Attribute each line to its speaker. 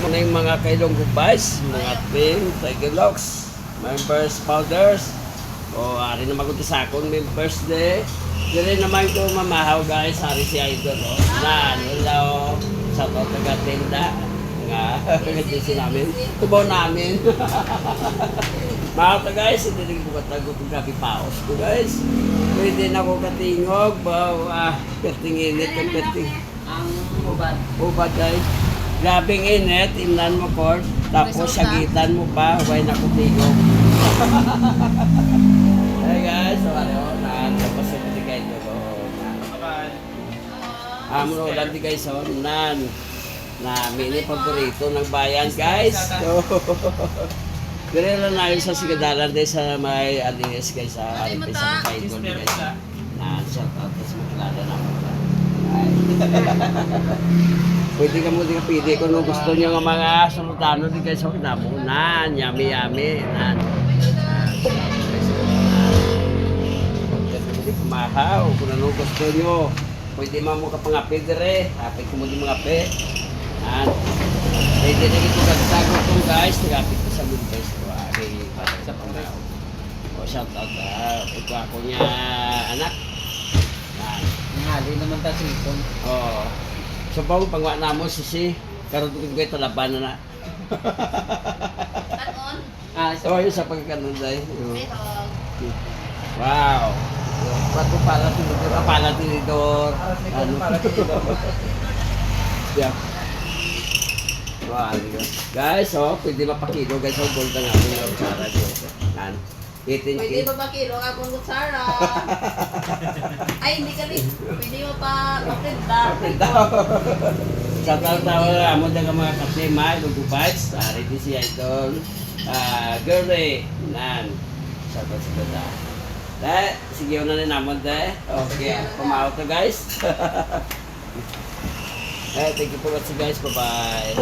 Speaker 1: mo na yung mga kailong gubays, mga pin, tiger locks, members, founders. O, ari na magunti sa akong members de. Dire naman ko mamahaw guys, hari si Idol. O. Na, hello. Sa to taga-tinda. Nga, kagandisi namin. Tubaw namin. Mga to guys, hindi rin ko katago kung gabi paos ko guys. Pwede na ako katingog. Perting init, perting.
Speaker 2: Ang ubad.
Speaker 1: Ubad guys. Grabing init, imnan mo cord. Tapos sagitan mo pa, huwag na kutingog. Hey guys, so ano, tapos sa pati kayo ko. Amo ulan di guys, so nan na mini paborito ng bayan guys. So, dire lang na sa sigadalan din sa may alinis guys sa Aripis sa kayo guys. Na shout out sa makilala na mo. Pwede ka mo din pili kung gusto niyo ng mga sultano di guys, so namunan, yummy nan. Mahaw, kung ano gusto nyo. Pwede mo kapangapi dire. Hapit ko mo di mga pe. At pwede na ito kagtago itong guys. Nagapit ko sa mga guys. Para sa pangaw. O shout out. Ito ako niya anak.
Speaker 2: Ngali naman ta sipon.
Speaker 1: O. So bang pangwa na mo sisi. Karoon ko ito laban na na.
Speaker 3: Kanon.
Speaker 1: O yun sa pagkanon dahil.
Speaker 3: Behog.
Speaker 1: Wow. Pato pala tinidor. Ano? Yeah. Wow, guys, oh, pwede mapakilo guys, oh, gold na nga po yung kutsara dito. Yan.
Speaker 3: Pwede ba ba kilo nga kung kutsara? Ay, hindi ka rin. Pwede mo pa maprinta.
Speaker 1: Sa tawa na mo ng mga katlima, lugubites, ready si Idol. Girlie, nan. Sa tawa. Dahil, sige na rin naman dahil. Okay, pumawag to guys. Thank you for watching guys. Bye-bye.